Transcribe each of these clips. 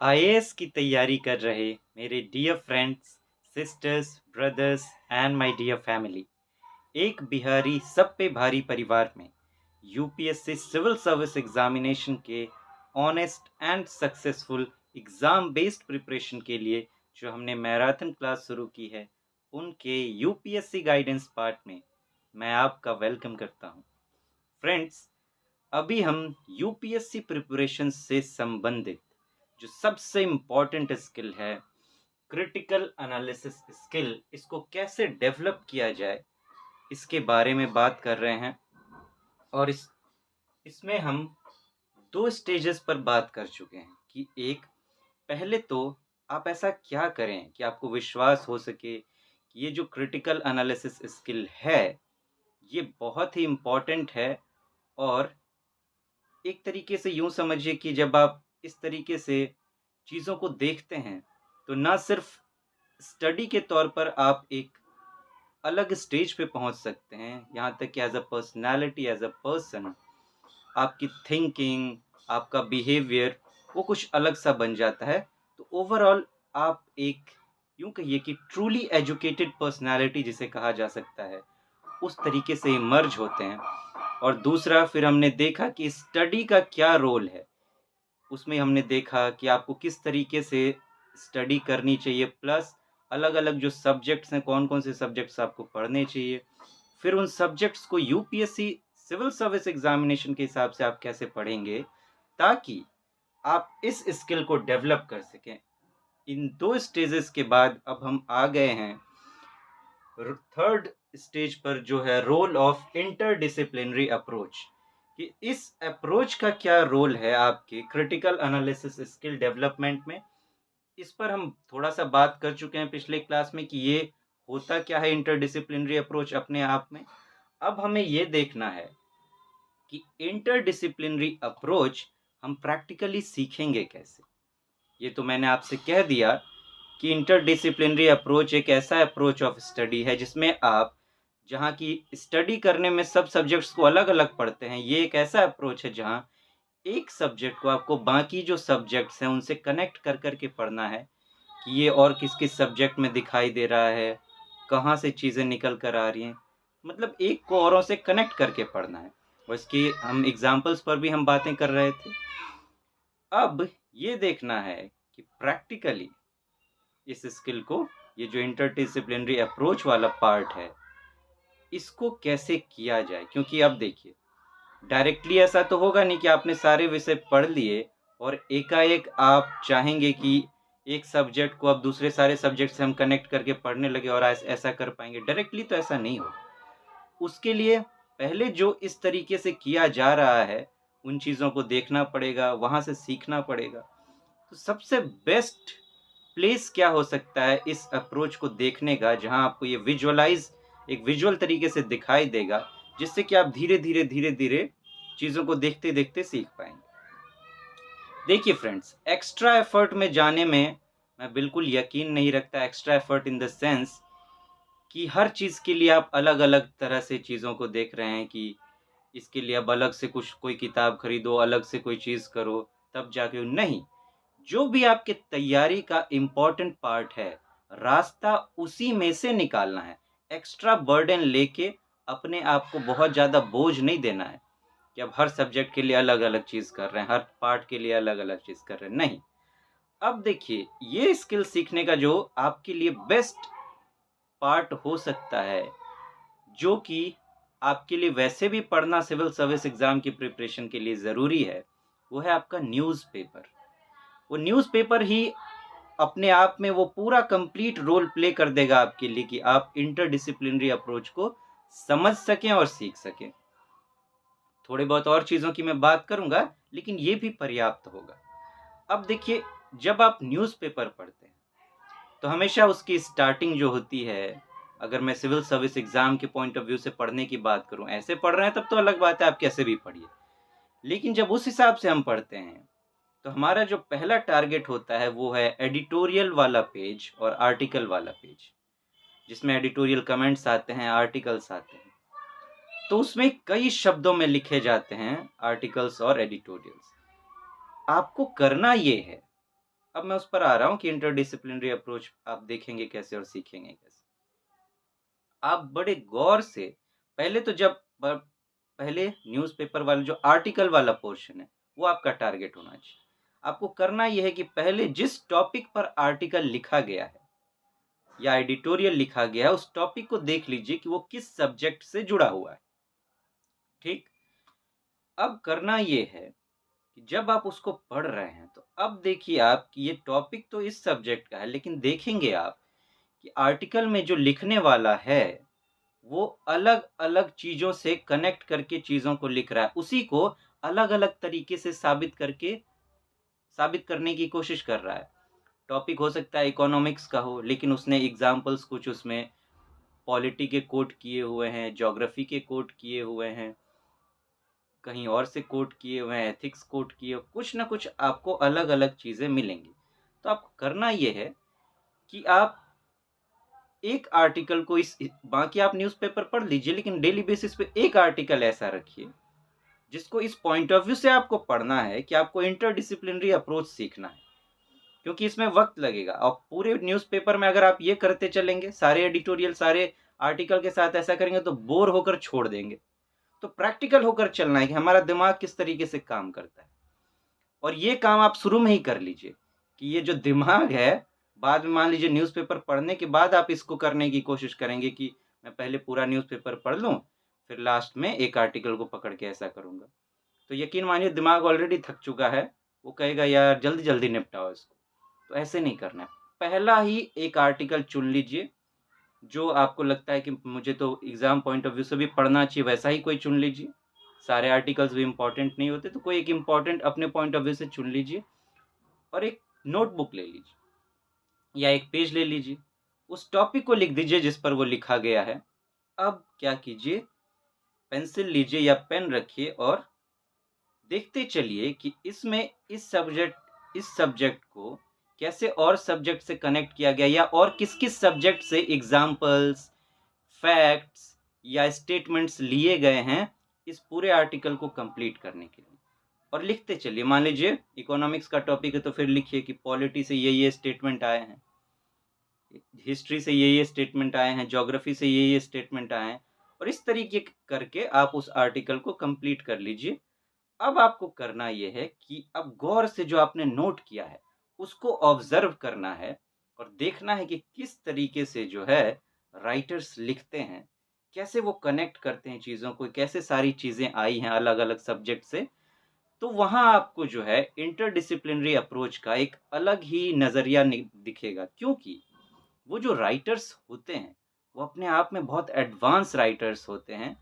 IAS की तैयारी कर रहे मेरे dear friends, sisters, brothers and my dear family, एक बिहारी सब पे भारी परिवार में यूपीएससी सिविल सर्विस एग्जामिनेशन के honest and successful exam based preparation के लिए जो हमने मैराथन क्लास शुरू की है, उनके यूपीएससी गाइडेंस पार्ट में मैं आपका वेलकम करता हूं। फ्रेंड्स, अभी हम यूपीएससी प्रिपरेशन से संबंधित जो सबसे इम्पोर्टेंट स्किल है, क्रिटिकल एनालिसिस स्किल, इसको कैसे डेवलप किया जाए, इसके बारे में बात कर रहे हैं। और इसमें हम दो स्टेजेस पर बात कर चुके हैं कि एक, पहले तो आप ऐसा क्या करें कि आपको विश्वास हो सके कि ये जो क्रिटिकल एनालिसिस स्किल है, ये बहुत ही इम्पोर्टेंट है। और एक तरीके से यूँ समझिए कि जब आप इस तरीके से चीज़ों को देखते हैं, तो ना सिर्फ़ स्टडी के तौर पर आप एक अलग स्टेज पे पहुँच सकते हैं, यहाँ तक कि as a personality, as a person, आपकी थिंकिंग, आपका बिहेवियर वो कुछ अलग-सा बन जाता है। तो ओवरऑल आप एक, यूँ कहिए कि ट्रूली एजुकेटेड पर्सनैलिटी जिसे कहा जा सकता है, उस तरीके से इमर्ज होते हैं। और दूसरा, फिर हमने देखा कि स्टडी का क्या रोल है। उसमें हमने देखा कि आपको किस तरीके से स्टडी करनी चाहिए, प्लस अलग-अलग जो सब्जेक्ट्स हैं, कौन-कौन से सब्जेक्ट्स आपको पढ़ने चाहिए। फिर उन सब्जेक्ट्स को यूपीएससी सिविल सर्विस एग्ज़ामिनेशन के हिसाब से आप कैसे पढ़ेंगे, ताकि आप इस स्किल को डेवलप कर सकें। इन 2 स्टेजेस के बाद अब हम आ गए हैं थर्ड स्टेज पर, जो है रोल ऑफ इंटरडिसिप्लिनरी अप्रोच, कि इस अप्रोच का क्या रोल है आपके क्रिटिकल एनालिसिस स्किल डेवलपमेंट में। इस पर हम थोड़ा सा बात कर चुके हैं पिछले क्लास में कि ये होता क्या है इंटरडिसिप्लिनरी अप्रोच अपने आप में। अब हमें ये देखना है कि इंटरडिसिप्लिनरी अप्रोच हम प्रैक्टिकली सीखेंगे कैसे। ये तो मैंने आपसे कह दिया कि इंटरडिसिप्लिनरी अप्रोच एक ऐसा अप्रोच ऑफ स्टडी है जिसमें आप, जहाँ की स्टडी करने में सब सब्जेक्ट्स को अलग-अलग पढ़ते हैं, ये एक ऐसा अप्रोच है जहाँ एक सब्जेक्ट को आपको बाकी जो सब्जेक्ट्स हैं उनसे कनेक्ट कर कर के पढ़ना है कि ये और किस-किस सब्जेक्ट में दिखाई दे रहा है, कहाँ से चीज़ें निकल कर आ रही हैं। मतलब एक को औरों से कनेक्ट करके पढ़ना है। और इसकी हम एग्ज़ाम्पल्स पर भी हम बातें कर रहे थे। अब ये देखना है कि प्रैक्टिकली इस स्किल को, ये जो इंटरडिसिप्लिनरी अप्रोच वाला पार्ट है, इसको कैसे किया जाए। क्योंकि अब देखिए, डायरेक्टली ऐसा तो होगा नहीं कि आपने सारे विषय पढ़ लिए और एकाएक आप चाहेंगे कि एक सब्जेक्ट को अब दूसरे सारे सब्जेक्ट से हम कनेक्ट करके पढ़ने लगे और ऐसा कर पाएँगे। डायरेक्टली तो ऐसा नहीं होगा। उसके लिए पहले जो इस तरीके से किया जा रहा है, उन चीज़ों को देखना पड़ेगा, वहाँ से सीखना पड़ेगा। तो सबसे बेस्ट प्लेस क्या हो सकता है इस अप्रोच को देखने का, जहाँ आपको ये विजुअलाइज़ एक विजुअल तरीके से दिखाई देगा, जिससे कि आप धीरे-धीरे, धीरे-धीरे चीज़ों को देखते-देखते सीख पाएँगे। देखिए फ्रेंड्स, एक्स्ट्रा एफर्ट में जाने में मैं बिल्कुल यकीन नहीं रखता। Extra effort in the sense कि हर चीज़ के लिए आप अलग-अलग तरह से चीज़ों को देख रहे हैं कि इसके लिए अब अलग से कुछ कोई किताब खरीदो, अलग से कोई चीज़ करो, तब जाके नहीं। जो भी आपके तैयारी का इम्पोर्टेंट पार्ट है, रास्ता उसी में से निकालना है। एक्स्ट्रा बर्डन लेके अपने आप को बहुत ज़्यादा बोझ नहीं देना है कि अब हर सब्जेक्ट के लिए अलग-अलग चीज़ कर रहे हैं, हर पार्ट के लिए अलग-अलग चीज़ कर रहे हैं, नहीं। अब देखिए, ये स्किल सीखने का जो आपके लिए बेस्ट पार्ट हो सकता है, जो कि आपके लिए वैसे भी पढ़ना सिविल सर्विस एग्ज़ाम की प्रिपरेशन के लिए ज़रूरी है, वो है आपका न्यूज़पेपर। वो न्यूज़पेपर ही अपने आप में वो पूरा कंप्लीट रोल प्ले कर देगा आपके लिए कि आप इंटरडिसिप्लिनरी अप्रोच को समझ सकें और सीख सकें। थोड़े बहुत और चीज़ों की मैं बात करूँगा, लेकिन ये भी पर्याप्त होगा। अब देखिए, जब आप न्यूज़पेपर पढ़ते हैं, तो हमेशा उसकी स्टार्टिंग जो होती है, अगर मैं सिविल सर्विस एग्ज़ाम के पॉइंट ऑफ व्यू से पढ़ने की बात करूँ, ऐसे पढ़ रहे हैं तब तो अलग बात है, आप कैसे भी पढ़िए। लेकिन जब उस हिसाब से हम पढ़ते हैं, तो हमारा जो पहला टारगेट होता है वो है एडिटोरियल वाला पेज और आर्टिकल वाला पेज, जिसमें एडिटोरियल कमेंट्स आते हैं, आर्टिकल्स आते हैं। तो उसमें कई शब्दों में लिखे जाते हैं आर्टिकल्स और एडिटोरियल्स। आपको करना ये है, अब मैं उस पर आ रहा हूँ कि इंटरडिसिप्लिनरी अप्रोच आप देखेंगे कैसे और सीखेंगे कैसे। आप बड़े गौर से पहले तो पहले न्यूज़पेपर वाला जो आर्टिकल वाला पोर्शन है, वो आपका टारगेट होना चाहिए। आपको करना ये है कि पहले जिस टॉपिक पर आर्टिकल लिखा गया है या एडिटोरियल लिखा गया है, उस टॉपिक को देख लीजिए कि वो किस सब्जेक्ट से जुड़ा हुआ है, ठीक? अब करना ये है कि जब आप उसको पढ़ रहे हैं, तो अब देखिए आप कि ये टॉपिक तो इस सब्जेक्ट का है, लेकिन देखेंगे आप कि आर्टिकल में जो लिखने वाला है, वो अलग-अलग चीज़ों से कनेक्ट करके चीज़ों को लिख रहा है। उसी को अलग-अलग तरीके से साबित करने की कोशिश कर रहा है। टॉपिक हो सकता है इकोनॉमिक्स का हो, लेकिन उसने एग्ज़ाम्पल्स कुछ उसमें पॉलिटी के कोट किए हुए हैं, ज्योग्राफी के कोट किए हुए हैं, कहीं और से कोट किए हुए हैं, एथिक्स कोट किए, कुछ ना कुछ आपको अलग-अलग चीज़ें मिलेंगी। तो आपको करना ये है कि आप एक आर्टिकल को बाकी आप न्यूज़पेपर पढ़ लीजिए, लेकिन डेली बेसिस पे एक आर्टिकल ऐसा रखिए, जिसको इस पॉइंट ऑफ व्यू से आपको पढ़ना है कि आपको इंटरडिसिप्लिनरी अप्रोच सीखना है। क्योंकि इसमें वक़्त लगेगा और पूरे न्यूज़पेपर में अगर आप ये करते चलेंगे, सारे एडिटोरियल, सारे आर्टिकल के साथ ऐसा करेंगे तो बोर होकर छोड़ देंगे। तो प्रैक्टिकल होकर चलना है कि हमारा दिमाग किस तरीके से काम करता है। और ये काम आप शुरू में ही कर लीजिए कि ये जो दिमाग है, बाद में मान लीजिए न्यूज़पेपर पढ़ने के बाद आप इसको करने की कोशिश करेंगे कि मैं पहले पूरा न्यूज़पेपर पढ़ लूँ, फिर लास्ट में एक आर्टिकल को पकड़ के ऐसा करूँगा। तो यकीन मानिए दिमाग ऑलरेडी थक चुका है, वो कहेगा यार जल्दी-जल्दी निपटाओ इसको। तो ऐसे नहीं करना है। पहला ही एक आर्टिकल चुन लीजिए, जो आपको लगता है कि मुझे तो एग्ज़ाम पॉइंट ऑफ व्यू से भी पढ़ना चाहिए, वैसा ही कोई चुन लीजिए। सारे आर्टिकल्स भी इम्पोर्टेंट नहीं होते, तो कोई एक इम्पोर्टेंट अपने पॉइंट ऑफ व्यू से चुन लीजिए और एक नोटबुक ले लीजिए या एक पेज ले लीजिए। उस टॉपिक को लिख दीजिए जिस पर वो लिखा गया है। अब क्या कीजिए, पेंसिल लीजिए या पेन रखिए और देखते चलिए कि इसमें इस सब्जेक्ट को कैसे और सब्जेक्ट से कनेक्ट किया गया या और किस-किस सब्जेक्ट से एग्ज़ाम्पल्स, फैक्ट्स या स्टेटमेंट्स लिए गए हैं, इस पूरे आर्टिकल को कंप्लीट करने के लिए। और लिखते चलिए, मान लीजिए इकोनॉमिक्स का टॉपिक है तो फिर लिखिए कि पॉलिटी से ये-ये स्टेटमेंट आए हैं, हिस्ट्री से ये-ये स्टेटमेंट आए हैं, ज्योग्राफी से ये-ये स्टेटमेंट आए हैं और इस तरीके करके आप उस आर्टिकल को कंप्लीट कर लीजिए। अब आपको करना ये है कि अब गौर से जो आपने नोट किया है, उसको ऑब्ज़र्व करना है और देखना है कि किस तरीके से जो है राइटर्स लिखते हैं, कैसे वो कनेक्ट करते हैं चीज़ों को, कैसे सारी चीज़ें आई हैं अलग-अलग सब्जेक्ट से। तो वहाँ आपको जो है इंटरडिसिप्लिनरी अप्रोच का एक अलग ही नज़रिया दिखेगा क्योंकि वो जो राइटर्स होते हैं, वो अपने आप में बहुत एडवांस राइटर्स होते हैं।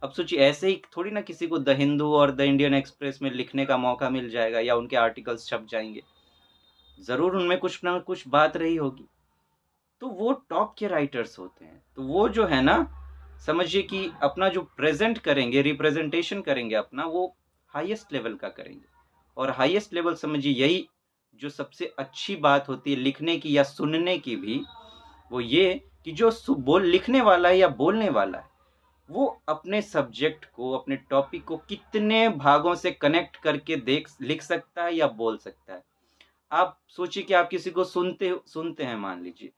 अब सोचिए ऐसे ही थोड़ी ना किसी को द हिंदू और द इंडियन एक्सप्रेस में लिखने का मौका मिल जाएगा या उनके आर्टिकल्स छप जाएँगे। ज़रूर उनमें कुछ ना कुछ बात रही होगी। तो वो टॉप के राइटर्स होते हैं। तो वो जो है ना, समझिए कि अपना जो प्रेज़ेंट करेंगे, रिप्रेज़ेंटेशन करेंगे अपना, वो हाईएस्ट लेवल का करेंगे। और हाईएस्ट लेवल समझिए यही जो सबसे अच्छी बात होती है लिखने की या सुनने की भी, वो ये कि जो लिखने वाला है या बोलने वाला है, वो अपने सब्जेक्ट को, अपने टॉपिक को कितने भागों से कनेक्ट करके लिख सकता है या बोल सकता है। आप सोचिए कि आप किसी को सुनते हैं मान लीजिए,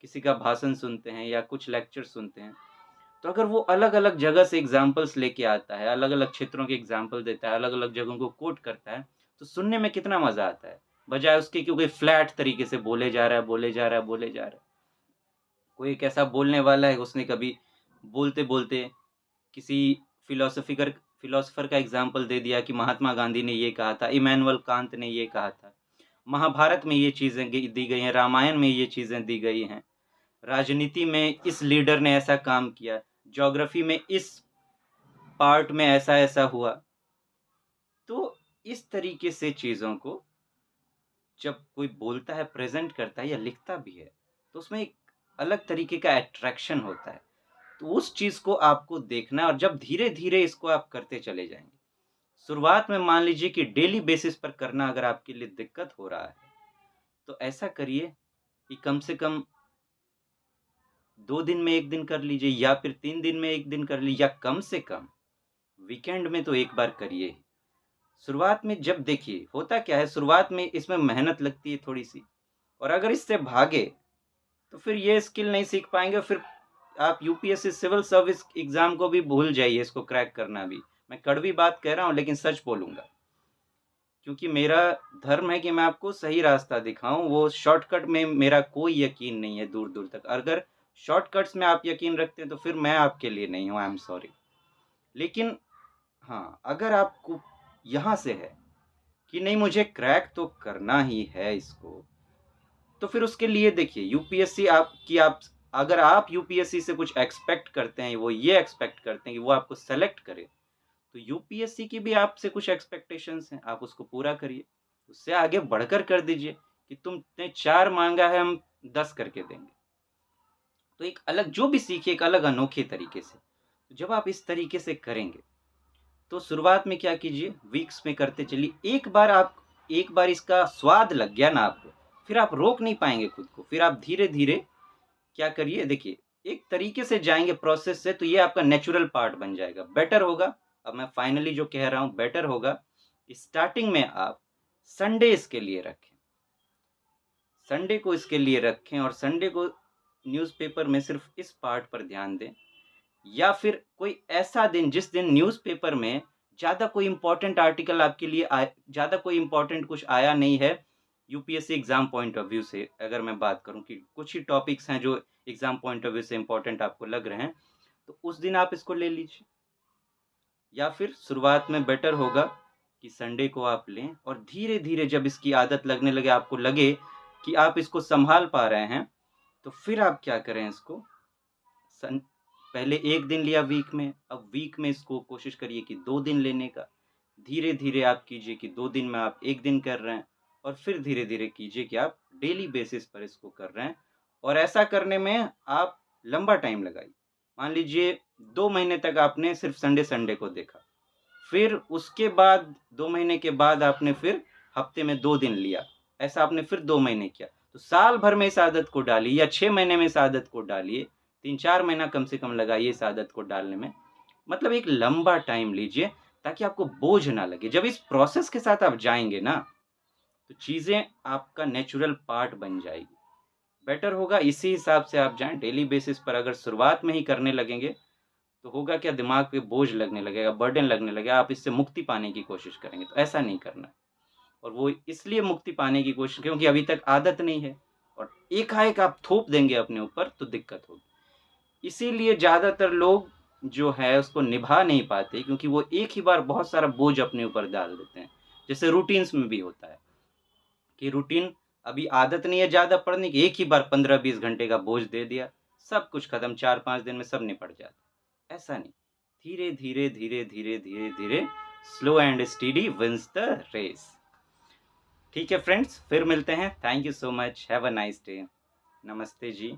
किसी का भाषण सुनते हैं या कुछ लेक्चर सुनते हैं, तो अगर वो अलग-अलग जगह से एग्ज़ाम्पल्स लेके आता है, अलग-अलग क्षेत्रों के एग्ज़ाम्पल देता है, अलग-अलग जगहों को कोट करता है, तो सुनने में कितना मज़ा आता है। बजाय उसके कि कोई फ्लैट तरीके से बोले जा रहा है, बोले जा रहा है, बोले जा रहा है। कोई एक ऐसा बोलने वाला है, उसने कभी बोलते-बोलते किसी फिलोसोफिकर फिलोसोफर का एग्ज़ाम्पल दे दिया कि महात्मा गांधी ने ये कहा था, इमैनुअल कांत ने ये कहा था। महाभारत में ये चीज़ें दी गई हैं, रामायण में ये चीज़ें दी गई हैं, राजनीति में इस लीडर ने ऐसा काम किया, ज्योग्राफी में इस पार्ट में ऐसा-ऐसा हुआ। तो इस तरीके से चीज़ों को जब कोई बोलता है, प्रेज़ेंट करता है या लिखता भी है, तो उसमें एक अलग तरीके का अट्रैक्शन होता है। तो उस चीज़ को आपको देखना है और जब धीरे-धीरे इसको आप करते चले जाएँगे। शुरुआत में मान लीजिए कि डेली बेसिस पर करना अगर आपके लिए दिक्कत हो रहा है, तो ऐसा करिए कि कम से कम 2 दिन में 1 दिन कर लीजिए या फिर 3 दिन में 1 दिन कर लीजिए या कम से कम वीकेंड में तो 1 बार करिए ही। शुरुआत में जब देखिए होता क्या है, शुरुआत में इसमें मेहनत लगती है थोड़ी-सी, और अगर इससे भागे तो फिर ये स्किल नहीं सीख पाएँगे, फिर आप यूपीएससी सिविल सर्विस एग्ज़ाम को भी भूल जाइए, इसको क्रैक करना भी। मैं कड़वी बात कह रहा हूँ लेकिन सच बोलूँगा, क्योंकि मेरा धर्म है कि मैं आपको सही रास्ता दिखाऊँ, वो शॉर्टकट में मेरा कोई यकीन नहीं है दूर-दूर तक। अगर शॉर्टकट्स में आप यकीन रखते हैं तो फिर मैं आपके लिए नहीं हूँ, आई एम सॉरी। लेकिन हाँ, अगर आपको यहाँ से है कि नहीं मुझे क्रैक तो करना ही है इसको, तो फिर उसके लिए देखिए यूपीएससी आपकी आप अगर आप यूपीएससी से कुछ एक्सपेक्ट करते हैं, वो ये एक्सपेक्ट करते हैं कि वो आपको सेलेक्ट करे, तो यूपीएससी की भी आपसे कुछ एक्सपेक्टेशंस हैं, आप उसको पूरा करिए। उससे आगे बढ़कर कर दीजिए कि तुमने 4 माँगा है, हम 10 करके देंगे। तो एक अलग जो भी सीखिए एक अलग अनोखे तरीके से। तो जब आप इस तरीके से करेंगे, तो शुरुआत में क्या कीजिए, वीक्स में करते चलिए। एक बार इसका स्वाद लग गया ना आपको, फिर आप रोक नहीं पाएँगे खुद को। फिर आप धीरे-धीरे क्या करिए, देखिए एक तरीके से जाएँगे प्रोसेस से, तो ये आपका नेचुरल पार्ट बन जाएगा। बेटर होगा, अब मैं फाइनली जो कह रहा हूँ, बेटर होगा कि स्टार्टिंग में आप संडे इसके लिए रखें। संडे को इसके लिए रखें और संडे को न्यूज़पेपर में सिर्फ़ इस पार्ट पर ध्यान दें, या फिर कोई ऐसा दिन जिस दिन न्यूज़पेपर में ज़्यादा कोई इम्पोर्टेंट आर्टिकल आपके लिए ज़्यादा कोई इम्पोर्टेंट कुछ आया नहीं है, UPSC exam point of view से अगर मैं बात करूँ कि कुछ ही टॉपिक्स हैं जो एग्ज़ाम पॉइंट ऑफ व्यू से इम्पोर्टेंट आपको लग रहे हैं, तो उस दिन आप इसको ले लीजिए। या फिर शुरुआत में बेटर होगा कि संडे को आप लें, और धीरे-धीरे जब इसकी आदत लगने लगे, आपको लगे कि आप इसको सँभाल पा रहे हैं, तो फिर आप क्या करें, इसको सन पहले 1 दिन लिया वीक में, अब वीक में इसको कोशिश करिए कि 2 दिन लेने का। धीरे-धीरे आप कीजिए कि 2 दिन में आप 1 दिन कर रहे हैं, और फिर धीरे-धीरे कीजिए कि आप डेली बेसिस पर इसको कर रहे हैं, और ऐसा करने में आप लंबा टाइम लगाइए। मान लीजिए 2 महीने तक आपने सिर्फ़ संडे-संडे को देखा। फिर उसके बाद 2 महीने के बाद आपने फिर हफ़्ते में 2 दिन लिया। ऐसा आपने फिर 2 महीने किया। तो साल भर में इस आदत को डालिए, या 6 महीने में इस आदत को डालिए। 3-4 महीना कम से कम लगाइए इस आदत को डालने में। मतलब एक लंबा टाइम लीजिए ताकि आपको बोझ ना लगे। जब इस प्रोसेस के साथ आप जाएँगे ना, तो चीज़ें आपका नेचुरल पार्ट बन जाएगी। बेटर होगा इसी हिसाब से आप जाएँ, डेली बेसिस पर अगर शुरुआत में ही करने लगेंगे, तो होगा क्या, दिमाग पे बोझ लगने लगेगा, बर्डन लगने लगेगा, आप इससे मुक्ति पाने की कोशिश करेंगे, तो ऐसा नहीं करना है। और वो इसलिए मुक्ति पाने की कोशिश क्योंकि अभी तक आदत नहीं है, और एकाएक आप थोप देंगे अपने ऊपर तो दिक्कत होगी। इसीलिए ज़्यादातर लोग जो है उसको निभा नहीं पाते, क्योंकि वो एक ही बार बहुत सारा बोझ अपने ऊपर डाल देते हैं। जैसे रूटीन्स में भी होता है कि रूटीन अभी आदत नहीं है ज़्यादा पढ़ने की, एक ही बार 15-20 घंटे का बोझ दे दिया, सब कुछ खत्म, 4-5 दिन में सब निपट जाता है। ऐसा नहीं, धीरे-धीरे, धीरे-धीरे, धीरे-धीरे, slow and steady wins the race. ठीक है फ्रेंड्स, फिर मिलते हैं। Thank you so much, have a nice day. नमस्ते जी।